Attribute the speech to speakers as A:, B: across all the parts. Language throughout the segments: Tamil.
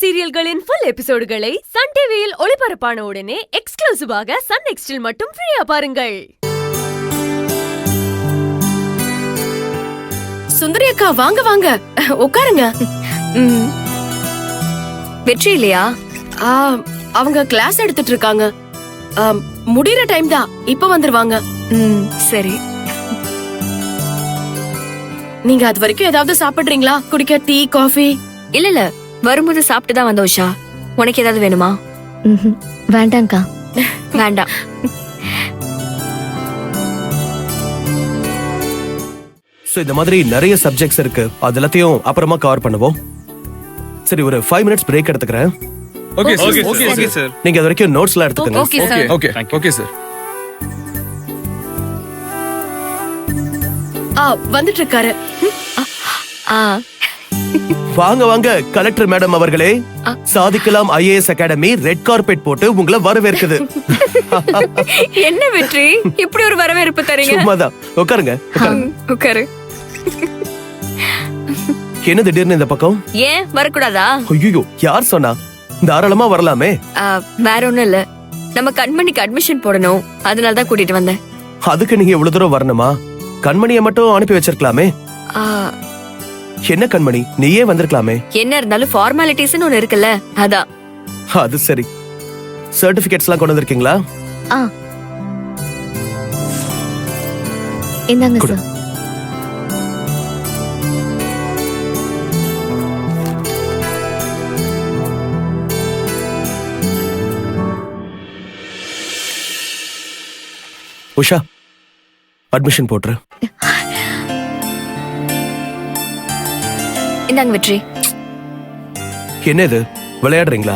A: சீரியல்களின் ஃபுல் எபிசோடுகளை சன் டிவியில் ஒளிபரப்பான உடனே எக்ஸ்க்ளூசிவாக சன் நெக்ஸ்டில் மட்டும் ஃப்ரீயா பாருங்கள்.
B: சுந்தரி அக்கா வாங்க வாங்க உட்காருங்க.
C: வெற்றி இல்லையா?
B: அவங்க கிளாஸ் எடுத்துட்டு இருக்காங்க. முடியற டைம் தான், இப்ப வந்துருவாங்க.
C: சரி.
B: நீங்க அது வரைக்கும் ஏதாவது சாப்பிடுறீங்களா? குடிக்க டீ காஃபி?
C: இல்ல வரும்போது சாப்பிட்டு தான் வந்த உஷா. உனக்கு ஏதாவது வேணுமா?
D: வேண்டாம்க்கா.
C: வேண்டாம்.
E: இந்த மாதிரி நிறைய சப்ஜெக்ட்ஸ் இருக்கு, அது எல்லாத்தையும் அப்புறமா கவர் பண்ணுவோம். சரி, ஒரு 5 minutes பிரேக் எடுத்துக்கிறேன்.
F: Okay sir.
E: நீங்க அது வரைக்கும் நோட்ஸ்லாம் எடுத்துக்கங்க.
C: Okay sir.
F: Okay sir.
B: வந்துட்டு இருக்காரு.
E: வாங்க வாங்க கலெக்டர் மேடம் அவர்களே. சாதிக்கலாம் ஐஏஎஸ் அகாடமி ரெட் கார்பெட் போட்டு உங்களை வரவேற்குது.
C: என்ன வெற்றி இப்படி ஒரு வரவேற்பு தரீங்க?
E: சும்மாதான். உட்காருங்க.
C: உட்காரு.
E: என்ன திடீர்னு இந்த பக்கம்?
C: ஏன் வரக்கூடாதா?
E: ஐயோ, யார் சொன்னா? தாராளமா வரலாமே.
C: வேற ஒண்ணும் இல்ல, நம்ம கண்மணிக்கு அட்மிஷன் போடணும், அதனால தான் கூட்டிட்டு வந்தேன்.
E: அதுக்கு நீங்க இவ்வளவு தூரம் வரணுமா? கண்மணியை மட்டும் அனுப்பி வச்சிருக்கலாமே. என்ன கண்மணி, நீயே வந்திருக்கலாமே.
C: என்ன இருந்தாலும் ஃபார்மாலிட்டிஸ்னு ஒண்ணு இருக்குல்ல, அதான்.
E: அது சரி. சர்டிபிகேட்ஸ் எல்லாம் கொண்டு வந்திருக்கீங்களா?
D: இந்தாங்க சார்.
E: உஷா, அட்மிஷன் போட்டுரு.
C: இந்தாங்க வெற்றி.
E: என்ன இது, விளையாடுறீங்களா?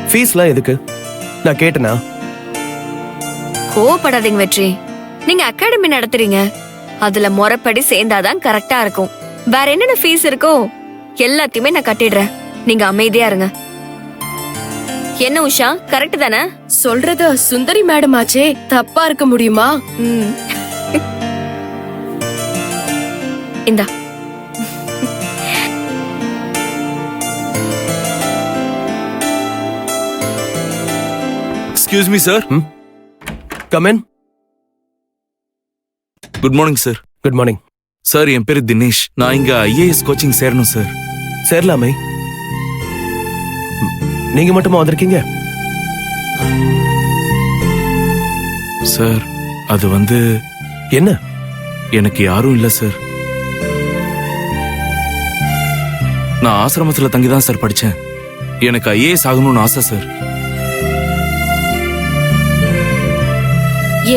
E: ஃபீஸ்லாம் எதுக்கு? நான் கேட்டனா?
C: கோவப்படாதீங்க வெற்றி, நீங்க அகாடமி நடத்துறீங்க, அதுல முறைப்படி சேர்ந்தாதான் கரெக்டா இருக்கும். வேற என்னென்ன ஃபீஸ் இருக்கோ எல்லாத்தையுமே நான் கட்டிடுறேன், நீங்க அமைதியா இருங்க. என்ன உஷா, கரெக்ட் தானே?
B: சொல்றது சுந்தரி மேடம் ஆச்சே, தப்பா இருக்க முடியுமா?
C: இந்தா.
F: Excuse me sir.
E: Come in.
F: Good morning sir.
E: Good morning
F: sir. என் பேரு தினேஷ். நான் இங்க ஐஏஎஸ் கோச்சிங் சேரணும் சார்.
E: சேரலாமே. நீங்க மட்டுமா வந்திருக்கீங்க?
F: சார் அது வந்து
E: என்ன?
F: எனக்கு யாரும் இல்ல சார். நான் ஆசிரமத்துல தங்கிதான் சார் படிச்சேன். எனக்கு ஐஏஎஸ் ஆகணும்னு ஆசை சார்.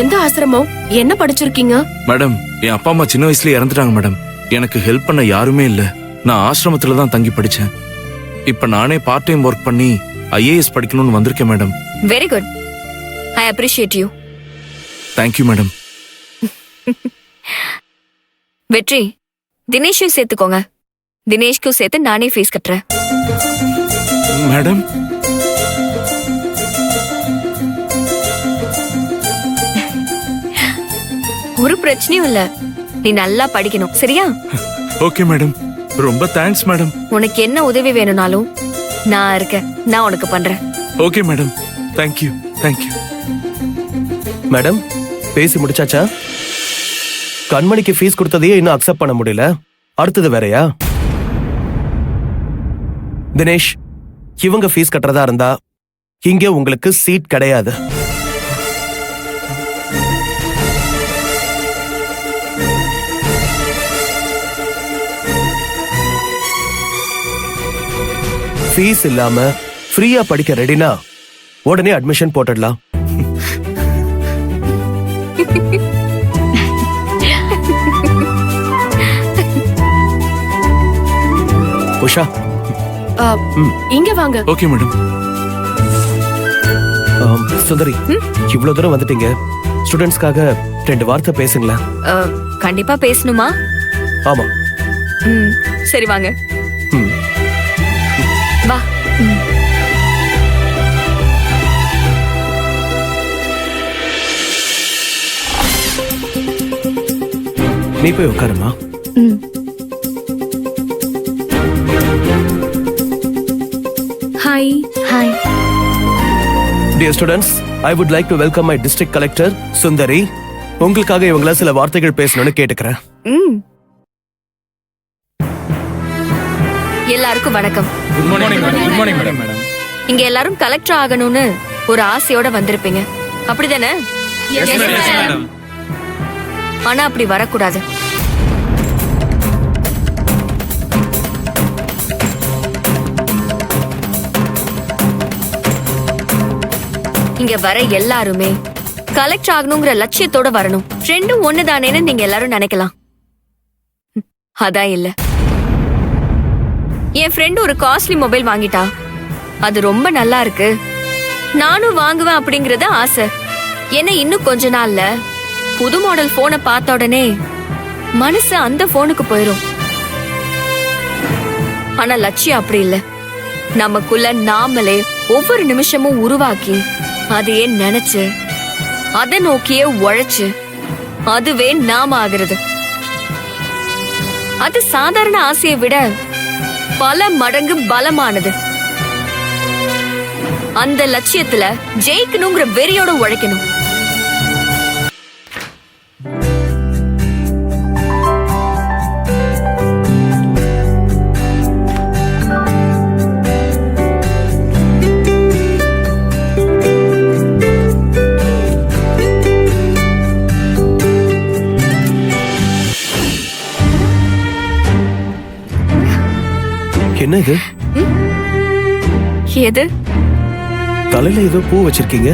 B: எந்த ஆசிரமம்? என்ன படிச்சிருக்கீங்க?
F: மேடம், என் அப்பா அம்மா சின்ன வயசுல இறந்துட்டாங்க மேடம். எனக்கு ஹெல்ப் பண்ண யாருமே இல்ல. நான் ஆசிரமத்துல தான் தங்கி படிச்சேன். இப்ப நானே பார்ட் டைம் ஒர்க் பண்ணி ஐஏஎஸ் படிக்கணும்னு வந்திருக்கேன் madam.
C: Very good, I appreciate you.
F: Thank you madam.
C: வெற்றி, தினேஷும் சேர்த்துக்கோங்க. தினேஷ்க்கும் சேர்த்து நானே ஃபீஸ் கட்டுறேன்.
F: மேடம்,
C: ஒரு பிரச்சனையும் இல்ல, நீ நல்லா படிக்கணும், சரியா?
F: ஓகே மேடம், ரொம்ப தேங்க்ஸ் மேடம்.
C: உனக்கு என்ன உதவி வேணும்னாலும் நான் இருக்கேன், நான் உனக்கு பண்றேன்.
F: Okay madam, thank you. Thank you
E: madam, பேசி முடிச்சாச்சா? கண்மணிக்கு ஃபீஸ் கொடுத்ததையே இன்னும் அக்செப்ட் பண்ண முடியல, அடுத்தது வேறயா? தினேஷ், இவங்க ஃபீஸ் கட்டுறதா இருந்தா இங்க உங்களுக்கு சீட் கிடையாது. ஃபீஸ் இல்லாம ஃப்ரீயா படிக்க ரெடினா உடனே அட்மிஷன் போட்டுடலாம். உஷா,
B: இங்க வாங்க.
F: Okay madam.
E: சுந்தரி, இவ்வளவு தூரம் வந்துட்டீங்க, ஸ்டூடெண்ட்ஸ்க்காக 2 வார்த்தை பேசுங்களேன்.
C: கண்டிப்பா பேசணுமா?
E: ஆமா.
C: சரி வாங்க. வா.
E: நீ போய் உட்காருமா.
G: Hi.
D: Hi.
E: Dear students, I would like to welcome my district collector Sundari. உங்களுக்காக இவங்கள சில வார்த்தைகள் பேசணும்னு கேட்டுக்கிறேன்.
C: ம். எல்லாருக்கும் வணக்கம். இங்க எல்லாரும் கலெக்டர் ஆகணும்னு ஒரு ஆசையோட வந்திருப்பீங்க, அப்படிதானே? ஆனா அப்படி வரக்கூடாது. இங்க வர எல்லாருமே கலெக்டர் ஆகணுங்கிற லட்சியத்தோட வரணும். ரெண்டும் ஒண்ணுதானேன்னு நீங்க எல்லாரும் நினைக்கலாம். அதான் இல்ல. என் ஃப்ரெண்ட் ஒரு காஸ்ட்லி மொபைல் வாங்கிட்டா. அது ரொம்ப நல்லா இருக்கு, நானும் வாங்குவேன் அப்படிங்கறது ஆசை. என்ன இன்னும் கொஞ்ச நாள்ல புது மாடல் போனை பார்த்த உடனே மனசு அந்த போனுக்கு போயிரும். ஆனா லட்சியம் அப்படி இல்ல. நமக்குள்ள நாமளே ஒவ்வொரு நிமிஷமும் உருவாக்கி அதையே நினைச்சு அதை நோக்கியே உழைச்சு அதுவே நாம ஆகிறது. அது சாதாரண ஆசையை விட பல மடங்கு பலமானது. அந்த லட்சியத்துல ஜெயிக்கணுங்கிற வெறியோட உழைக்கணும்.
E: என்ன இது?
C: எது?
E: தலையில ஏதோ பூ வச்சிருக்கீங்க.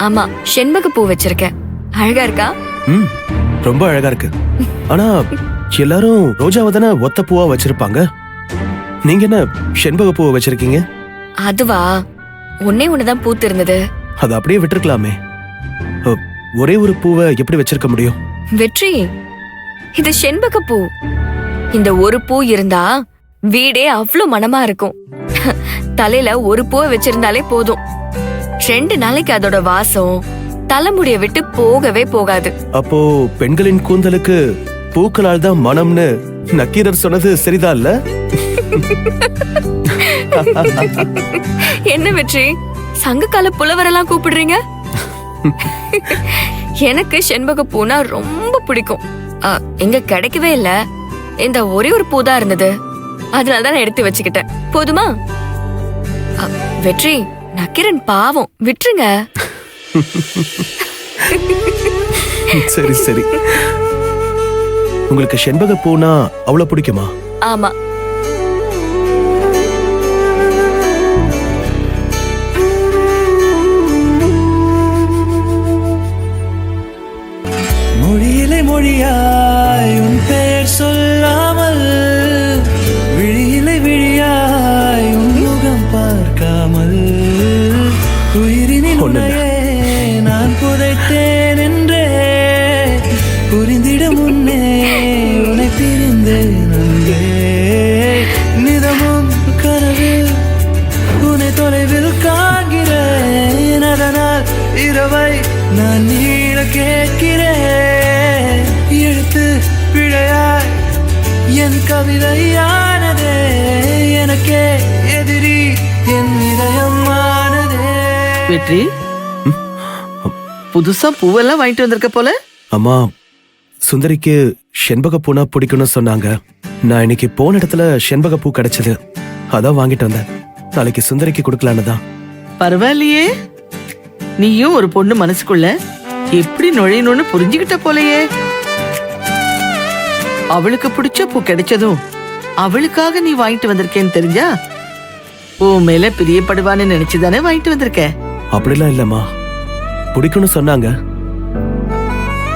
C: ஆமா, செண்பக பூ வச்சிருக்கேன். அழகா இருக்கா?
E: ரொம்ப அழகா இருக்கு. ஆனா எல்லாரும் ரோஜாவை தானே ஒத்த பூவா வச்சிருப்பாங்க. நீங்க என்ன செண்பக பூவை வச்சிருக்கீங்க?
C: அதுவா, ஒன்னே ஒண்ணுதான் பூத்து இருந்தது.
E: அது அப்படியே விட்டுருக்கலாமே. ஒரே ஒரு பூவை எப்படி வச்சிருக்க முடியும்?
C: வெற்றி, இது செண்பக பூ. இந்த ஒரு பூ இருந்தா வீடே அவ்வளவு மனமா இருக்கும். தலையில ஒரு பூவை வச்சிருந்தாலே போதும். 2 நாளைக்கு அதோட வாசம் தலைமுடிய விட்டு போகவே போகாது.
E: அப்போ பெண்களின் கூந்தலுக்கு பூக்களால் தான் மனம்னு நக்கீரர் சொன்னது சரிதான் இல்ல?
C: என்ன வெற்றி, சங்ககால புலவரெல்லாம் கூப்பிடுறீங்க? எனக்கு செண்பக பூனா ரொம்ப பிடிக்கும். எங்க கிடைக்கவே இல்ல. இந்த ஒரே ஒரு பூதா இருந்தது, அதனாலதான் நான் எடுத்து வச்சுக்கிட்டேன். போதுமா? வெற்றி, நக்கீரன் பாவம், விட்டுருங்க.
E: சரி சரி. உங்களுக்கு செண்பக பூனா அவ்வளவு பிடிக்குமா?
C: ஆமா.
H: மொழியிலே மொழியாய் உன் பெயர் சொல்லாமல், விழியிலே விழியாய் உன் முகம் பார்க்காமல், உயிரினில் உன்னையே நான் புதைத்தேன் என்றே புரிந்திட முன்னே உன்னை பிரிந்தேன் அன்பே. நிதமும் கனவில் உன்னை தொலைவில் காண்கிறேன், அதனால் இரவை நான் நீள கேட்கிறேன். எழுத்து பிழையாய் என் கவிதையானதே, எனக்கே எதிரி என் இதயமானதே.
I: வெற்றி, புதுசா பூவெல்லாம் வாங்கிட்டு வந்திருக்க போல.
E: அம்மா, சுந்தரிக்கு செண்பக பூனா பிடிக்கும்னு சொன்னாங்க. நான் இன்னைக்கு போன இடத்துல செண்பக பூ கிடைச்சது, அதான் வாங்கிட்டு வந்தேன். நாளைக்கு சுந்தரிக்கு கொடுக்கலான்னு தான்.
I: பரவாயில்லையே, நீயும் ஒரு பொண்ணு மனசுக்குள்ள எப்படி நுழையணும்னு புரிஞ்சுக்கிட்ட போலயே. அவளுக்கு பிடிச்ச பூ கிடைச்சதும் அவளுக்காக நீ வாங்கிட்டு வந்திருக்கேன்னு தெரிஞ்சா உன் மேல பிரியப்படுவான்னு நினைச்சுதானே வாங்கிட்டு வந்திருக்க.
E: அப்படிலாம் இல்லம்மா, பிடிக்கும்னு சொன்னாங்க.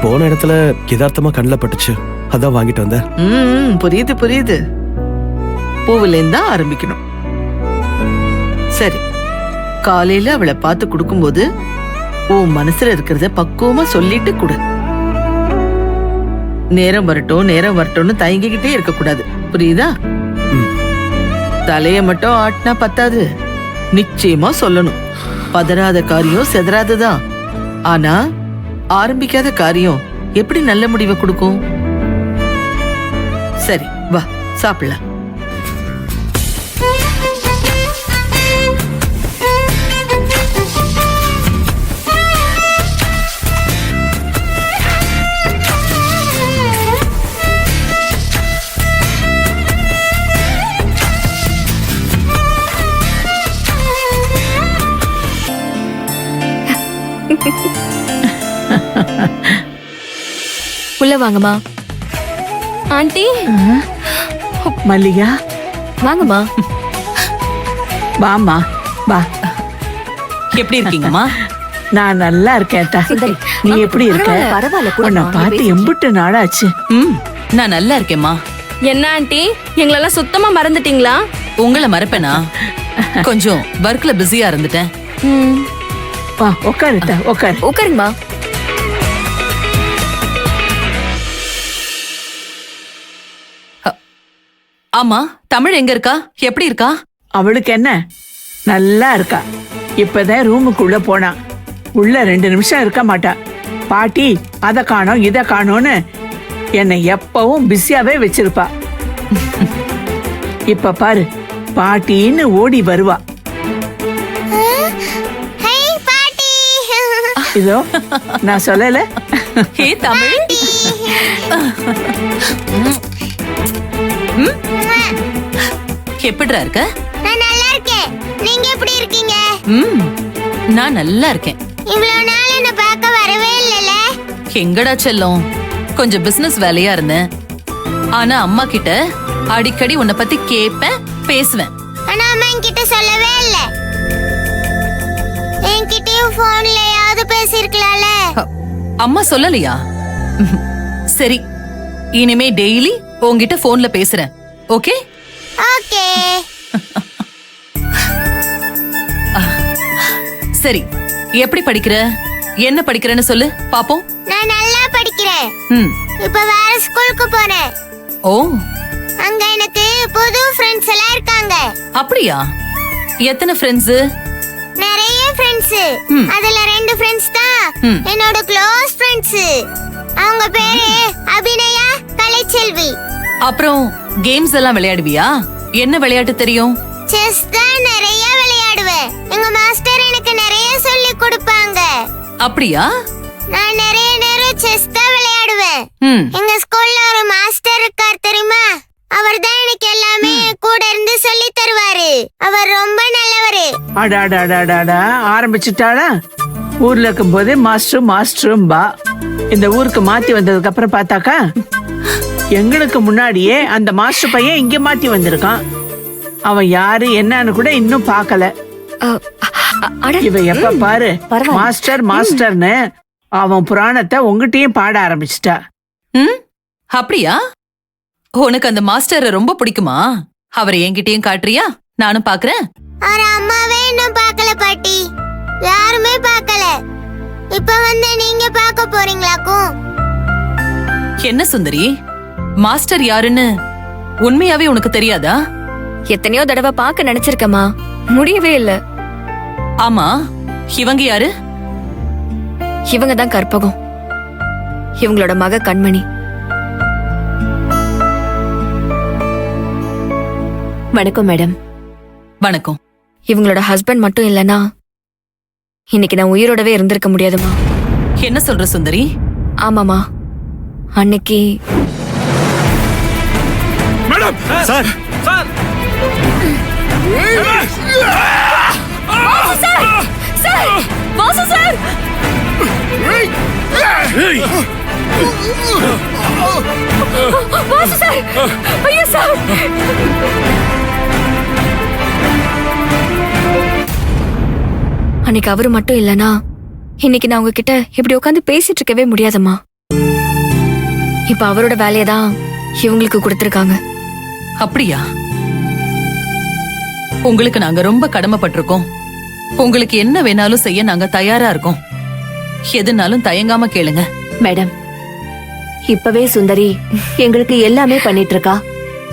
E: போன இடத்துல யதார்த்தமா கண்ணில் பட்டுச்சு, அதான் வாங்கிட்டு வந்தேன்.
I: புரியுது புரியுது. பூவிலேருந்து தான் ஆரம்பிக்கணும். சரி, காலையில அவளை பார்த்து கொடுக்கும்போது உன் மனசுல இருக்கிறத பக்குவமா சொல்லிட்டு கொடு. நேரம் வரட்டும் நேரம் வரட்டும்னு தயங்கிக்கிட்டே இருக்க கூடாது, புரியுதா? தலைய மட்டும் ஆட்டினா பத்தாது, நிச்சயமா சொல்லணும். பதறாத காரியம் செதறாததான். ஆனா ஆரம்பிக்காத காரியம் எப்படி நல்ல முடிவை கொடுக்கும்? சரி, வா சாப்பிடலாம்.
C: உள்ள வாங்கம்மா. ஆண்டி
I: மல்லிகா
C: வாங்கம்மா.
I: வாமா வா.
G: எப்படி இருக்கீங்கம்மா?
I: நான் நல்லா இருக்கேன்டா. நீ எப்படி இருக்க?
C: பரவாயில்ல,
I: உன்னை பார்த்து எம்பிட்டு நாளாச்சு.
G: நான் நல்லா இருக்கேம்மா.
C: என்ன ஆண்டி, எங்களெல்லாம் சுத்தமா மறந்துட்டீங்களா?
G: உங்களை மறப்பேனா? கொஞ்சம் ஒர்க்ல பிஸியா இருந்துட்டேன்.
I: வா உட்காருட்டா, உட்காரு.
C: உட்காருங்கம்மா.
G: ஆமா, தமிழ் எங்க இருக்கா? எப்படி இருக்கா?
I: அவளுக்கு என்ன, நல்லா இருக்கா. இப்பதான் ரூமுக்குள்ள போனா. உள்ள 2 நிமிஷம் இருக்க மாட்டா. பாட்டி அத காணோம் இத காணோன்னு என்னை எப்பவும் பிஸியாவே வச்சிருப்பா. இப்ப பாரு, பாட்டின்னு ஓடி வருவா. இதோ நான் சொல்லல.
G: ஹே தமிழ், எப்படிடா இருக்க?
J: நான் நல்லா இருக்கேன். நீங்க எப்படி இருக்கீங்க?
G: நான் நல்லா இருக்கேன்.
J: இவ்வளவு நாள் என்ன பார்க்க வரவே இல்லல.
G: எங்கடா செல்லம், கொஞ்சம் பிசினஸ் வேலையா இருந்தேன். ஆனா அம்மா கிட்ட அடிக்கடி உன்னை பத்தி கேட்பேன், பேசுவேன்.
J: ஆனா அம்மா என்கிட்ட சொல்லவே இல்ல. என்கிட்டயும் போன்லயாவது பேசிருக்கலாம்ல.
G: அம்மா சொல்லலையா? சரி, இனிமே டெய்லி உன்கிட்ட போன்ல பேசுறேன். Okay
J: okay.
G: சரி, எப்படி படிக்கிற? என்ன படிக்கிறேன்னு சொல்லு பாப்போம்.
J: நான் நல்லா படிக்கிறேன்.
G: ம்.
J: இப்ப வேற ஸ்கூலுக்கு போறேன்.
G: ஓ,
J: அங்க எனக்கு புது ஃப்ரெண்ட்ஸ் எல்லாம் இருக்காங்க.
G: அப்படியா? எத்தனை ஃப்ரெண்ட்ஸ்?
J: நிறைய ஃப்ரெண்ட்ஸ். அதுல 2 ஃப்ரெண்ட்ஸ் தான் என்னோட க்ளோஸ் ஃப்ரெண்ட்ஸ். அவங்க பேரு அபிநயா, கலைச்செல்வி.
G: அப்புறம் கேம்ஸ் எல்லாம் விளையாடுவியா? என்ன விளையாட்டு தெரியும்?
J: செஸ் தான் நிறைய விளையாடுவேன். எங்க மாஸ்டர் எனக்கு நிறைய சொல்லி கொடுப்பாங்க.
G: அப்படியா?
J: நான் நிறைய நேரம் செஸ் தான் விளையாடுவேன். எங்க ஸ்கூல்ல ஒரு மாஸ்டர் இருக்கார் தெரியுமா? அவர் தான் எனக்கு எல்லாமே கூட இருந்து சொல்லி தருவாரு. அவர் ரொம்ப நல்லவரு.
I: அடாடாடாடாடா, ஆரம்பிச்சுட்டாளா? ஊர்ல இருக்கும் போதே மாஸ்டரும் பா. இந்த ஊருக்கு மாத்தி வந்ததுக்கு அப்புறம் பார்த்தாக்கா எங்களுக்கு முன்னாடியே அந்த மாஸ்டர் பையன் இங்க மாத்தி வந்திருக்கான். அவன் யாரு என்னன்னு கூட இன்னும் பார்க்கல. இவ எப்ப பாரு மாஸ்டர் மாஸ்டர்னு அவன் புராணத்தை உங்ககிட்டயும் பாட ஆரம்பிச்சிட்டா.
G: அப்படியா? உனக்கு அந்த மாஸ்டர் ரொம்ப பிடிக்குமா? அவரை என்கிட்டயும் காட்டுறியா? நானும் பாக்குறேன்.
J: அவர் அம்மாவே இன்னும் பார்க்கல பாட்டி. யாருமே பார்க்கல. இப்ப வந்து நீங்க பார்க்க போறீங்களாக்கும்?
G: என்ன சுந்தரி, மாஸ்டர் யாருன்னு உண்மையாவே உனக்கு தெரியாதா?
C: எத்தனையோ தடவை பார்க்க நினைச்சிருக்கமா, முடியவே இல்ல.
G: ஆமா, இவங்க யாரு?
C: இவங்க தான் கற்பகம், இவங்களோட மக கண்மணி.
D: வணக்கம் மேடம்.
G: வணக்கம்.
C: இவங்களோட ஹஸ்பண்ட் மட்டும் இல்லனா இன்னைக்கு நான் உயிரோடவே இருந்திருக்க முடியாதுமா.
G: என்ன சொல்ற சுந்தரி?
C: ஆமாமா, அன்னைக்கு
F: madam sir sir
C: Vasu sir, Vasu sir, ஐயோ சார். அன்னைக்கு அவரு மட்டும் இல்லனா இன்னைக்கு நான் உங்ககிட்ட இப்படி உட்காந்து பேசிட்டு இருக்கவே முடியாதம்மா. இப்ப அவரோட வேலையை தான் இவங்களுக்கு கொடுத்திருக்காங்க.
G: அப்படியா? உங்களுக்கு நாங்க ரொம்ப கடமைப்பட்டிருக்கோம். உங்களுக்கு என்ன வேணாலும் செய்ய நாங்க தயாரா இருக்கோம். எதுனாலும் தயங்காம கேளுங்க.
D: மேடம், இப்பவே சுந்தரி எங்களுக்கு எல்லாமே பண்ணிட்டு இருக்கா.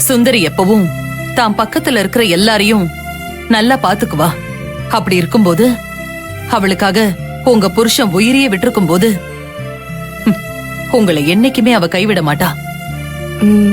G: சுந்தரி எப்பவும் தான் பக்கத்துல இருக்கிற எல்லாரையும் நல்லா பாத்துக்குவா. அப்படி இருக்கும்போது அவளுக்காக உங்க புருஷன் உயிரையே விட்டிருக்கும் போது உங்களை என்னைக்குமே அவ கைவிட மாட்டா.
C: ம்,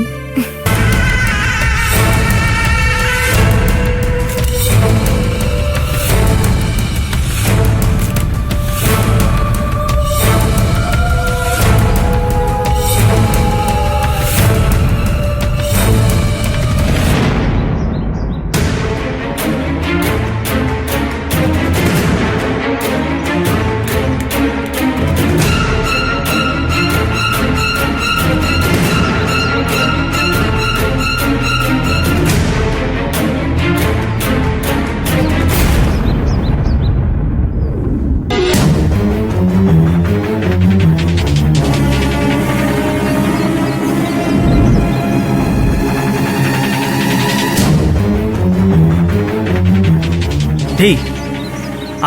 K: டேய்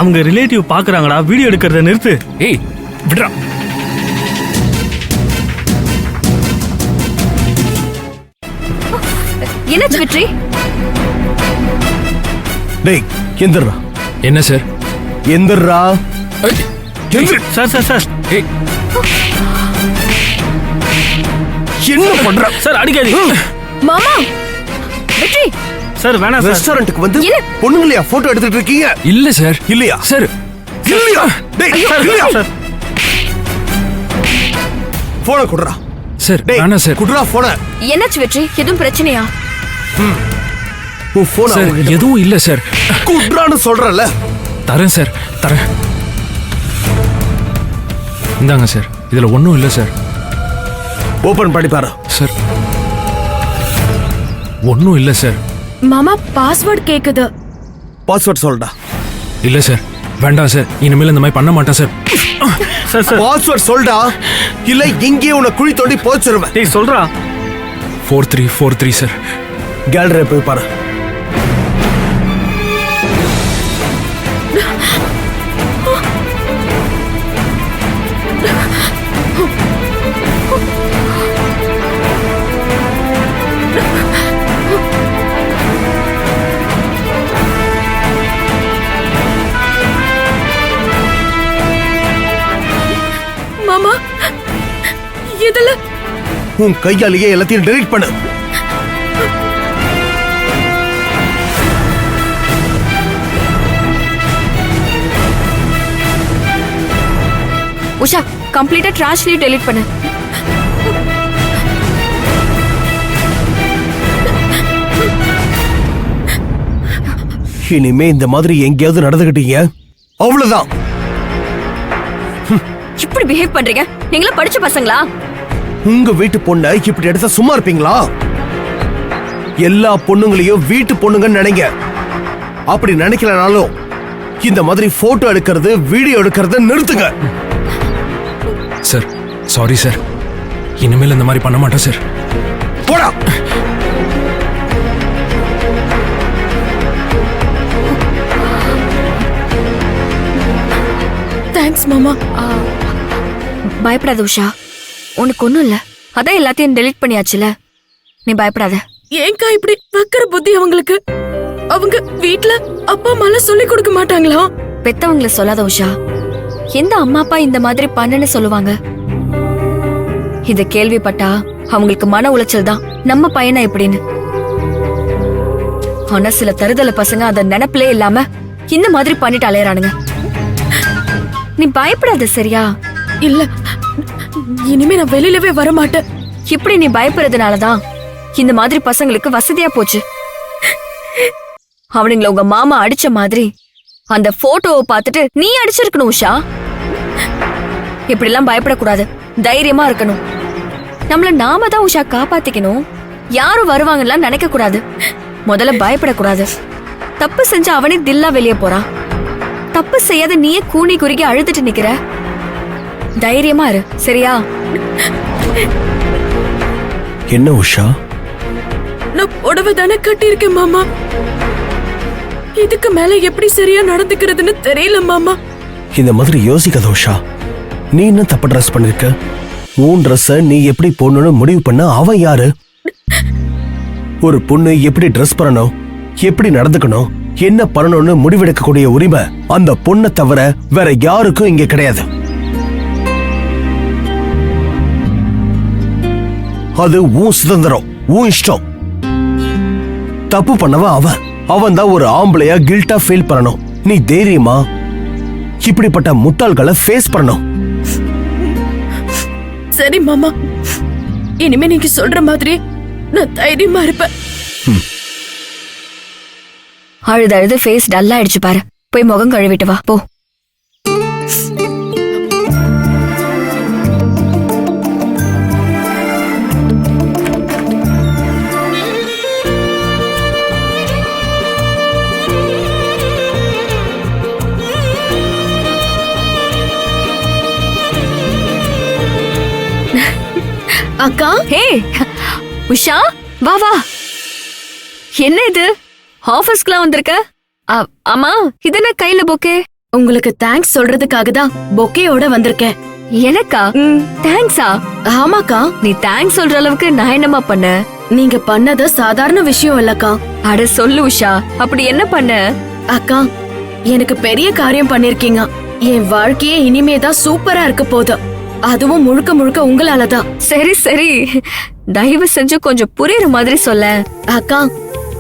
K: அவங்க ரிலேட்டிவ் பாக்குறாங்கடா, வீடியோ எடுக்கிறத நிறுத்து.
L: ஏய் விடுறா.
C: என்னாச்சு வெற்றி?
E: டேய் எந்திரா.
L: என்ன சார்?
E: எந்திரா.
K: சார் சார் சார்
L: ஏய்
E: என்ன பண்ற?
K: சார் அடிக்காதீங்க.
C: மாமா வெற்றி
K: சார் வேணாம் சார்.
E: ரெஸ்டாரண்ட்டுக்கு வந்து
C: இல்ல.
E: பொண்ணுங்களையா போட்டோ எடுத்துட்டு இருக்கீங்க?
L: இல்ல சார்.
E: இல்லையா
L: சார்
E: இல்லையா? டேய்
K: சார்
E: இல்லையா?
K: சார்
E: போன குடுறா.
L: சார்
E: டேய்
L: வேணாம் சார்.
E: குடுறா போன.
C: என்னாச்சு வெற்றி? எதுவும் பிரச்சனையா?
E: உன் போன்
L: சார் எதுவும் இல்ல சார்.
E: குடுறான்னு சொல்றல.
L: தரேன் சார் தரேன். இந்தாங்க சார். இதுல ஒண்ணும் இல்ல சார்.
E: ஓபன் பண்ணி பாரு.
L: சார் ஒண்ணும் இல்ல சார்.
B: மாமா பாஸ்வேர்ட் கேக்குது.
E: பாஸ்வேர்ட் சொல்டா.
L: இல்ல சார் வேண்டாம் சார். இனிமேல் இந்த மாதிரி பண்ண மாட்டேன் சார்.
K: சார் சார்
E: பாஸ்வேர்ட் சொல்டா. இல்ல இங்கேயே உன்னை குழி தோண்டி போச்சிருவேன்.
K: டேய் சொல்றா.
L: 4343 சார்.
E: கேலரி போய் பாரு.
B: மாமா இதுல
E: உன் கையாலேயே எல்லாத்தையும் டெலீட் பண்ணு.
C: உஷா கம்ப்ளீட்டா ட்ராஷ்லயே டெலீட் பண்ணு.
E: இனிமே இந்த மாதிரி எங்கேயாவது நடந்துகிட்டீங்க அவ்வளவுதான்.
C: இப்படி பிஹேவ் பண்றீங்க? நீங்களா படிச்ச பசங்களா?
E: உங்க வீட்டு பொண்ணை இப்படி எடுத்தா சும்மா இருப்பீங்களா? எல்லா பொண்ணுங்களையும் வீட்டு பொண்ணுங்கன்னு நினைங்க. அப்படி நினைக்கலனாலும் இந்த மாதிரி போட்டோ எடுக்கிறது வீடியோ எடுக்கிறது நிறுத்துங்க.
L: Sir sorry sir. இனிமேல் இந்த மாதிரி பண்ண மாட்டேன் சார்.
E: போடா.
B: தேங்க்ஸ் மாமா.
C: பயப்படாத உஷா, உனக்கு ஒண்ணும் இல்ல. அதான் எல்லாத்தையும் டெலீட் பண்ணியாச்சுல, நீ பயப்படாத.
B: ஏங்கா இப்படி வக்கர புத்தி அவங்களுக்கு? அவங்க வீட்ல அப்பா அம்மா சொல்லி கொடுக்க மாட்டாங்களா?
C: பெத்தவங்கள சொல்லாத உஷா. எந்த அம்மா அப்பா இந்த மாதிரி பண்ணுன்னு சொல்லுவாங்க? இத கேள்விப்பட்டா அவங்களுக்கு மன உளைச்சல் தான், நம்ம பையனா எப்படின்னு. ஆனா சில தருதல பசங்க அத நினைப்பிலே இல்லாம இந்த மாதிரி பண்ணிட்டு அலையறானுங்க. நீ பயப்படாத சரியா?
B: இல்ல இனிமே நான் வெளியிலவே வர மாட்டேன்.
C: இப்படி நீ பயப்படுறதுனாலதான் இந்த மாதிரி பசங்களுக்கு வசதியா போச்சு. அவனுங்கள உங்க மாமா அடிச்ச மாதிரி அந்த போட்டோவை பார்த்துட்டு நீ அடிச்சிருக்கணும் உஷா. இப்படி எல்லாம் பயப்படக்கூடாது, தைரியமா இருக்கணும். நம்மள நாம தான் உஷா காப்பாத்திக்கணும். யாரும் வருவாங்கலாம் நினைக்க கூடாது. முதல்ல பயப்படக்கூடாது. தப்பு செஞ்ச அவனே தில்லா வெளியே போறான். தப்பு செய்யாத நீயே கூனி குறுகி அழுதுட்டு நிக்கிற. தைரியமா இரு சரியா?
E: என்ன உஷா?
B: நான் புடவை தானே கட்டியிருக்கேன் மாமா. இதுக்கு மேல எப்படி சரியா நடந்துக்கிறதுன்னு தெரியல மாமா.
E: இந்த மாதிரி யோசிக்காத உஷா. நீ என்ன தப்பு ட்ரெஸ் பண்ணிருக்க? உன் ட்ரெஸ்ஸ நீ எப்படி போடணும்னு முடிவு பண்ண அவன் யாரு? ஒரு பொண்ணு எப்படி ட்ரெஸ் பண்ணணும், எப்படி நடந்துக்கணும், என்ன பண்ணணும்னு முடிவெடுக்கக்கூடிய உரிமை அந்த பொண்ணை தவிர வேற யாருக்கும் இங்க கிடையாது. அது உன் சுதந்திரம், உன் இஷ்டம். தப்பு பண்ணவன் அவன் தான் ஒரு ஆம்பளையா கில்ட்டா ஃபீல் பண்ணணும். நீ தைரியமா இப்படிப்பட்ட முட்டாள்களை ஃபேஸ் பண்ணணும்.
B: சரி மாமா, இனிமே நீங்க சொல்ற மாதிரி நான் தைரியமா இருப்பேன்.
C: அழுது அழுது ஃபேஸ் டல்லா ஆயிடுச்சு பாரு. போய் முகம் கழுவிட்டு வா போ.
B: அக்கா,
C: ஹே உஷா வா வா. என்ன இது ஆபீஸ்க்குலாம் வந்திருக்க? ஆமா இது என்ன கையில பொக்கே?
B: உங்களுக்கு தேங்க்ஸ் சொல்றதுக்காக தான் பொக்கேயோட வந்திருக்கேன்.
C: எனக்கா? தேங்க்ஸா?
B: ஆமாக்கா.
C: நீ தேங்க்ஸ் சொல்ற அளவுக்கு நான் என்னமா பண்ண?
B: நீங்க பண்ணது சாதாரண விஷயம் இல்லக்கா.
C: அட சொல்லு உஷா, அப்படி என்ன பண்ண?
B: அக்கா, எனக்கு பெரிய காரியம் பண்ணிருக்கீங்க. என் வாழ்க்கையே இனிமேதான் சூப்பரா இருக்க போகுது. அதுவும் முழுக்க முழுக்க உங்களாலதான்.
C: சரி சரி, தயவு செஞ்சு கொஞ்சம் புரியுற மாதிரி சொல்ல.
B: அக்கா,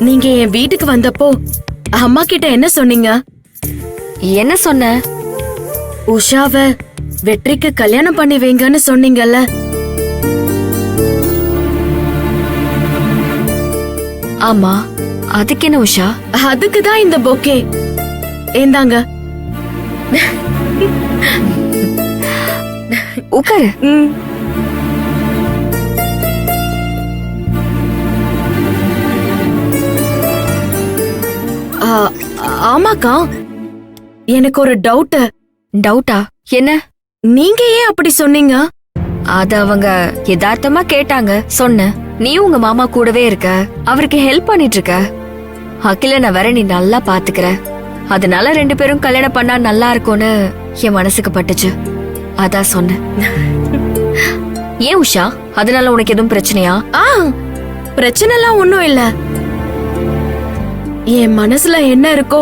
B: நீங்க என் வீட்டுக்கு வந்தப்போ அம்மா கிட்ட என்ன சொன்னீங்க?
C: என்ன சொன்ன?
B: உஷாவ வெற்றிக்கு கல்யாணம் பண்ணி வைங்கன்னு சொன்னீங்கல்ல.
C: ஆமா, அதுக்கு என்ன உஷா?
B: அதுக்குதான் இந்த பொக்கே. ஏந்தாங்க.
C: உட்காரு.
B: ஆமாக்கா, எனக்கு ஒரு டவுட்.
C: டவுட்டா? என்ன?
B: நீங்க ஏன் அப்படி சொன்னீங்க?
C: அத அவங்க யதார்த்தமா கேட்டாங்க, சொன்னேன். நீ உங்க மாமா கூடவே இருக்க, அவருக்கு ஹெல்ப் பண்ணிட்டு இருக்க. அகிலனை வேற நீ நல்லா பாத்துக்கிற, அதனால 2 பேரும் கல்யாணம் பண்ணா நல்லா இருக்கும்னு என் மனசுக்கு பட்டுச்சு, அதான் சொன்னேன். ஏன் உஷா, அதனால உனக்கு எதுவும் பிரச்சனையா?
B: பிரச்சனை எல்லாம் ஒண்ணும் இல்ல. என் மனசுல என்ன இருக்கோ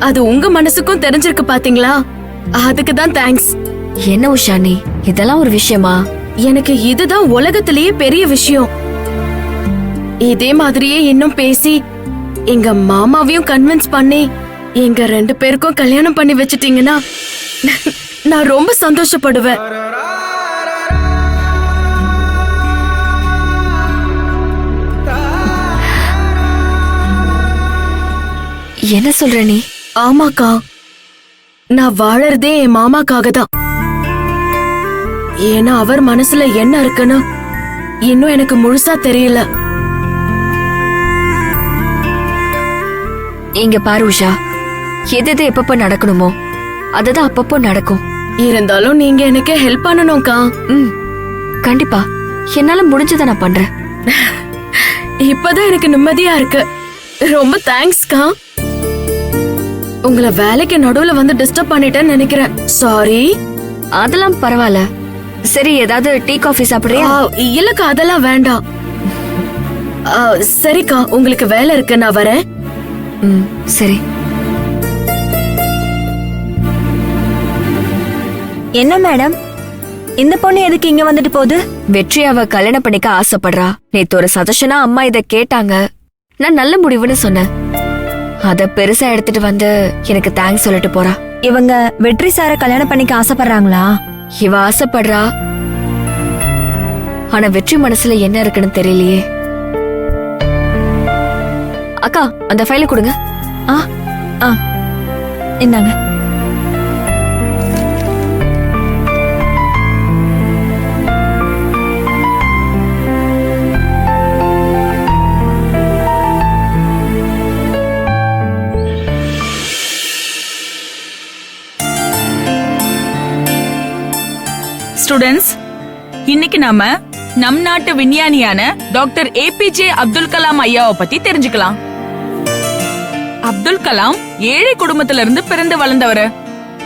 B: அது உங்க மனசுக்கும் தெரிஞ்சிருக்கு பாத்தீங்களா, அதுக்கு தான் தேங்க்ஸ்.
C: என்ன உஷா நீ, இதெல்லாம் ஒரு விஷயமா?
B: எனக்கு இதுதான் உலகத்திலேயே பெரிய விஷயம். இதே மாதிரியே இன்னும் பேசி எங்க மாமாவையும் கன்வின்ஸ் பண்ணி எங்க 2 பேருக்கும் கல்யாணம் பண்ணி வச்சிட்டீங்கன்னா நான் ரொம்ப சந்தோஷப்படுவேன்.
C: என்ன சொல்ற நீ?
B: ஆமாக்கா, நான் வாழறதே என் மாமாக்காக தான். ஏன்னா அவர் மனசுல என்ன இருக்குன்னு இன்னும் எனக்கு முழுசா தெரியல.
C: இங்க பாரு உஷா, எது எப்பப்ப நடக்கணுமோ அதுதான் அப்பப்போ நடக்கும்.
B: இருந்தாலும் நீங்க எனக்கு ஹெல்ப் பண்ணணும்க்கா.
C: கண்டிப்பா, என்னால முடிஞ்சதை நான் பண்றேன்.
B: இப்பதான் எனக்கு நிம்மதியா இருக்கு. ரொம்ப தேங்க்ஸ்க்கா. உங்களை வேலைக்கு நடுவுல வந்து டிஸ்டர்ப் பண்ணிட்டேன்னு நினைக்கிறேன். சாரி.
C: அதெல்லாம் பரவாயில்ல. சரி, ஏதாவது டீ காஃபி சாப்பிடுறியா?
B: இல்லக்கா, அதெல்லாம் வேண்டாம். சரிக்கா, உங்களுக்கு வேலை இருக்கு, நான் வரேன்.
C: சரி.
D: என்ன மேடம், இந்த பொண்ணு எதுக்கு இங்க வந்துட்டு போகுது?
C: வெற்றி அவ கல்யாணம் பண்ணிக்க ஆசைப்படுறா. நேத்து ஒரு சஜஷனா அம்மா இத கேட்டாங்க, நான் நல்ல முடிவுன்னு சொன்னேன். அத பெருசா எடுத்துட்டு வந்து எனக்கு தேங்க்ஸ் சொல்லிட்டு போறா.
D: இவங்க வெற்றி சார கல்யாணம் பண்ணிக்க ஆசைப்படுறாங்களா?
C: இவ ஆசைப்படுறா, ஆனா வெற்றி மனசுல என்ன இருக்குன்னு தெரியலையே. அக்கா, அந்த ஃபைல கொடுங்க.
D: என்னங்க?
M: ஸ்டூடெண்ட்ஸ், இன்னைக்கு நாம நம் நாட்டு விஞ்ஞானியான டாக்டர் ஏபிஜே அப்துல் கலாம் ஐயாவை பத்தி தெரிஞ்சுக்கலாம். அப்துல் கலாம் ஏழை குடும்பத்தில இருந்து பிறந்து வளர்ந்தவர்.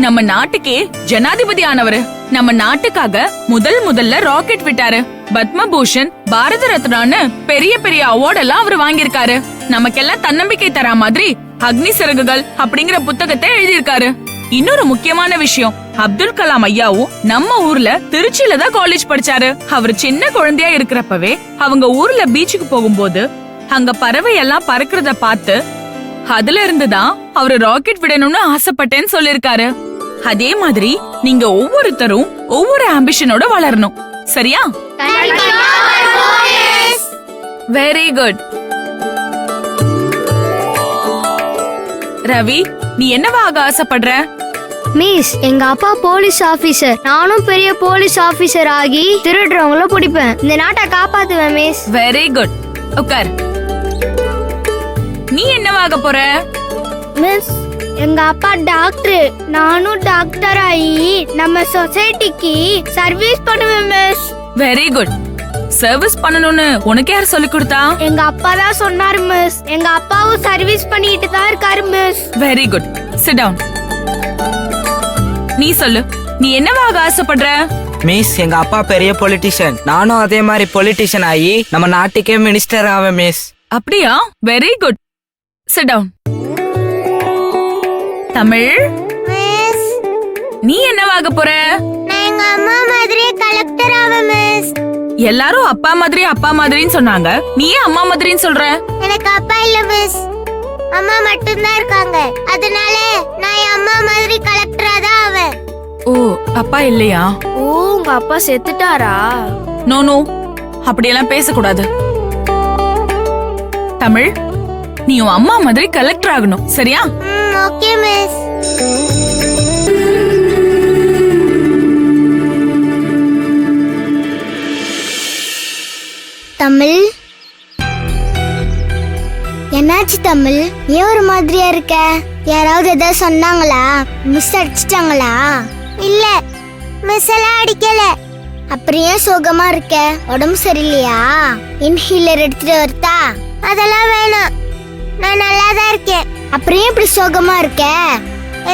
M: நம்ம நாட்டுக்கே ஜனாதிபதி ஆனவர். நம்ம நாட்டுக்காக முதல்ல ராக்கெட் விட்டாரு. பத்மபூஷன், பாரத ரத்னான்னு பெரிய பெரிய அவார்ட் எல்லாம் அவர் வாங்கியிருக்காரு. நமக்கெல்லாம் தன்னம்பிக்கை தரா மாதிரி அக்னி சிறகுகள் அப்படிங்கிற புத்தகத்தை எழுதியிருக்காரு. இன்னொரு முக்கியமான விஷயம், அப்துல் கலாம் ஐயாவும் நம்ம ஊர்ல திருச்சியில தான் காலேஜ் படிச்சாரு. அவர் சின்ன குழந்தையா இருக்கிறப்பவே அவங்க ஊர்ல பீச்சுக்கு போகும்போது அங்க பறவை எல்லாம் பறக்கிறத பார்த்து அதுல இருந்துதான் அவரு ராக்கெட் விடணும்னு ஆசைப்பட்டேன்னு சொல்லிருக்காரு. அதே மாதிரி நீங்க ஒவ்வொருத்தரும் ஒவ்வொரு ஆம்பிஷனோட வளரணும், சரியா? Very good. ரவி, நீ என்னவாக ஆசைப்படுற?
J: மிஸ், எங்க அப்பா போலீஸ் ஆபீசர். நானும் பெரிய போலீஸ் ஆபீசர் ஆகி திருடுறவங்கள பிடிப்பேன். இந்த நாட்டை காப்பாத்துவேன் மிஸ்.
M: Very good. உட்கார். நீ என்னவாக போற?
J: மிஸ், எங்க அப்பா டாக்டர். நானும் டாக்டர் ஆகி நம்ம சொசைட்டிக்கு சர்வீஸ் பண்ணுவேன் மிஸ்.
M: Very good. சர்வீஸ் பண்ணணும்னு உனக்கு யார் சொல்லி கொடுத்தா?
J: எங்க அப்பா தான் சொன்னாரு மிஸ். எங்க அப்பாவும் சர்வீஸ் பண்ணிட்டு தான் இருக்காரு miss.
M: Very good. Sit down. நீ சொல்லு, நீ என்னவாக ஆசைப்படுற?
N: மிஸ், எங்க அப்பா பெரிய பொலிட்டிஷியன். நானும் அதே மாதிரி பொலிட்டிஷியன் ஆகி நம்ம நாட்டுக்கே மினிஸ்டர் ஆவேன் மிஸ்.
M: அப்படியா? Very good. Sit down. Tamil,
J: miss,
M: நீ என்னவாக போற?
J: நான் எங்க அம்மா மாதிரியே கலெக்டர் ஆவேன் மிஸ்.
M: எல்லாரும் அப்பா மாதிரின்னு சொன்னாங்க. நீ ஏன் அம்மா மாதிரின்னு சொல்ற?
J: எனக்கு அப்பா இல்ல மிஸ், அம்மா மட்டும்தான் இருக்காங்க. அதனால நான் என் அம்மா மாதிரி கலெக்டரா தான் ஆவேன்.
M: ஓ, அப்பா இல்லையா?
J: ஓ, உங்க அப்பா செத்துட்டாரா?
M: நோ நோ, அப்படியெல்லாம் பேசக்கூடாது. தமிழ், நீ உன் அம்மா மாதிரி கலெக்டர் ஆகணும், சரியா?
J: Okay miss. தமிழ், என்னாச்சு தமிழ்? ஏன் ஒரு மாதிரியா இருக்க? யாராவது ஏதாவது சொன்னாங்களா? மிஸ் அடிச்சிட்டாங்களா? இல்ல, மிஸ் எல்லாம் அடிக்கல. அப்புறம் ஏன் சோகமா இருக்க? உடம்பு சரியில்லையா? இன்ஹீலர் எடுத்துட்டு வரட்டா? அதெல்லாம் வேணாம், நான் நல்லா தான் இருக்கேன். அப்புறம் ஏன் இப்படி சோகமா இருக்க?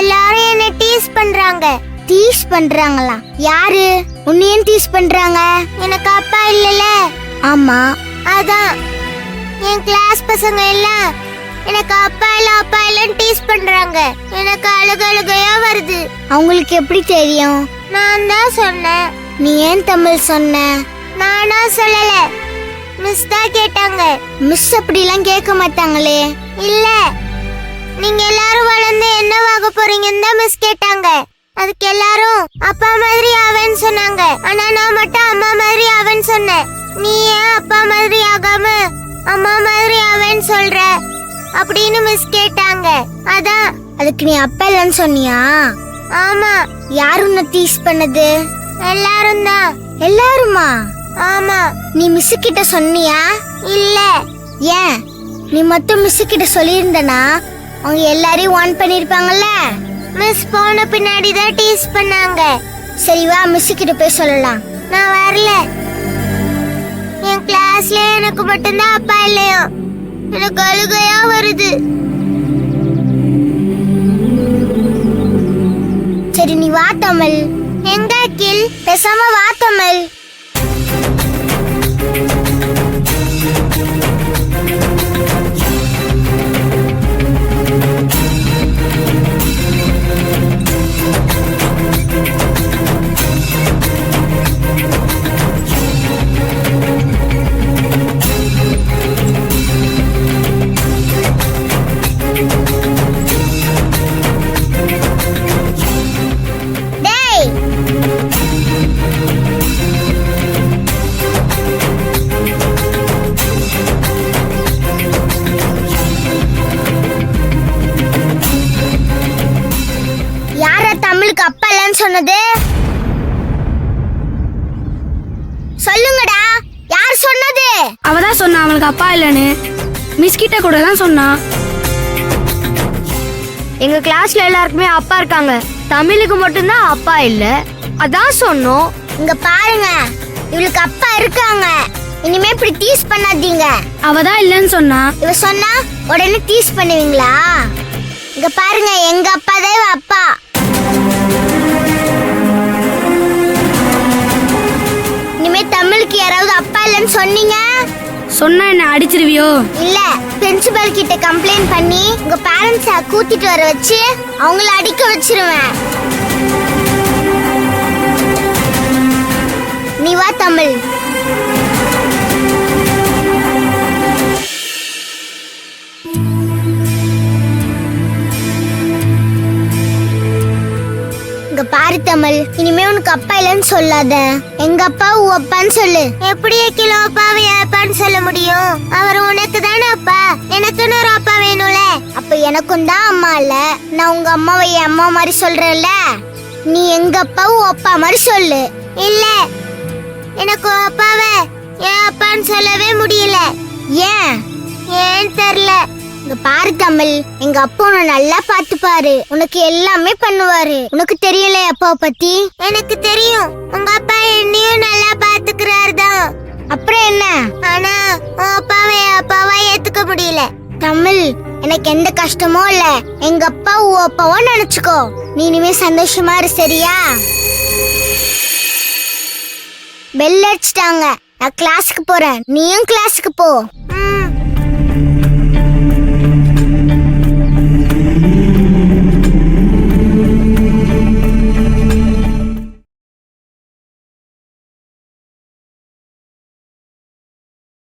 J: எல்லாரும் என்ன டீஸ் பண்றாங்க. டீஸ் பண்றாங்களா? யாரு உன்னையும் டீஸ் பண்றாங்க? எனக்கு அப்பா இல்லல. ஆமா, அதான் என் கிளாஸ் பசங்க எல்லாம் எனக்கு அப்பா இல்லன்னு டீஸ் பண்றாங்க. எனக்கு அழுகையா வருது. அவங்களுக்கு எப்படி தெரியும்? நான் தான் சொன்னேன். நீ ஏன் தமிழ் சொன்ன? நானா சொல்லல, மிஸ் தான் கேட்டாங்க. மிஸ் அப்படிலாம் கேட்க மாட்டாங்களே. இல்ல, நீங்க எல்லாரும் வளர்ந்து என்னவாக போறீங்கன்னு தான் மிஸ் கேட்டாங்க. அதுக்கு எல்லாரும் அப்பா மாதிரி ஆவேன்னு சொன்னாங்க. ஆனா நான் மட்டும் அம்மா மாதிரி ஆவேன்னு சொன்னேன். நீ ஏன் அப்பா மாதிரி ஆகாம அம்மா மாதிரி ஆவேன்னு சொல்ற அப்படின்னு மிஸ் கேட்டாங்க. அதான். அதுக்கு நீ அப்பா இல்லன்னு சொன்னியா? ஆமா. யாரு உன்னை டீஸ் பண்ணது? எல்லாரும் தான். எல்லாருமா? ஆமா. நீ மிஸ் கிட்ட சொன்னியா? இல்ல. ஏன்? நீ மட்டும் மிஸ் கிட்ட சொல்லியிருந்தனா அவங்க எல்லாரையும் வார்ன் பண்ணிருப்பாங்கல்ல. மிஸ் போன பின்னாடி தான் டீஸ் பண்ணாங்க. சரி வா, மிஸ் கிட்ட போய் சொல்லலாம். நான் வரல. என் கிளாஸ்ல எனக்கு மட்டும்தான் அப்பா இல்லையா? எனக்கு அழுகையா வருது. சரி நீ வா தமிழ். எங்க கில்? பேசாம வா தமிழ். அப்பா இல்லன்னு சொன்னது சொல்லுங்கடா. யார் சொன்னது?
O: அவதான் சொன்னா அவனுக்கு அப்பா இல்லன்னு. மிஸ் கிட்ட கூட தான் சொன்னா.
J: எங்க கிளாஸ்ல எல்லாருக்குமே அப்பா இருக்காங்க, தமிழுக்கு மட்டும்தான் அப்பா இல்ல. அதான் சொன்னோம். இங்க பாருங்க, இவளுக்கு அப்பா இருக்காங்க. இனிமே இப்படி டீஸ் பண்ணாதீங்க.
O: அவதான் இல்லன்னு சொன்னா.
J: இவ சொன்னா உடனே டீஸ் பண்ணுவீங்களா? இங்க பாருங்க, எங்க அப்பா தான் இவ அப்பா. இனிமே தமிழுக்கு யாராவது அப்பா இல்லன்னு சொன்னீங்க,
O: சொன்னா என்ன அடிச்சிருவியோ?
J: இல்ல, பிரின்சிபல் கிட்ட கம்ப்ளைண்ட் பண்ணி உங்க பேரண்ட்ஸ கூட்டிட்டு வர வச்சு அவங்கள அடிக்க வச்சிருவேன். நீ வா தமிழ். இங்க பாரு தமிழ், இனிமே உனக்கு அப்பா இல்லன்னு சொல்லாத. எங்க அப்பா உன் அப்பான்னு சொல்லு. எப்படி கிலோ அப்பாவை அப்பான்னு சொல்ல முடியும்? அவர் உனக்கு தானே அப்பா. எனக்குன்னு ஒரு அப்பா வேணும்ல. அப்ப எனக்கும் தான் அம்மா இல்ல. நான் உங்க அம்மாவை என் அம்மா மாதிரி சொல்றேன்ல, நீ எங்க அப்பாவும் அப்பா மாதிரி சொல்லு. இல்ல, எனக்கு அப்பாவை என் அப்பான்னு சொல்லவே முடியல. ஏன் தெரியல. இங்க பாரு தமிழ், எங்க அப்பா உன்னை நல்லா பாத்துப்பாரு. உனக்கு எல்லாமே பண்ணுவாரு. உனக்கு தெரியல அப்பாவை பத்தி? எனக்கு தெரியும். உங்க அப்பா என்னையும் நல்லா பாத்துக்கிறாரு தான். அப்புறம் என்ன? ஆனா அப்பாவை ஏத்துக்க முடியல. தமிழ், எனக்கு எந்த கஷ்டமும் இல்ல. எங்க அப்பா உன் அப்பாவா நினைச்சுக்கோ. நீ இனிமே சந்தோஷமா இரு, சரியா? பெல் அடிச்சிட்டாங்க. நான் கிளாஸ்க்கு போறேன், நீயும் கிளாஸ்க்கு போ.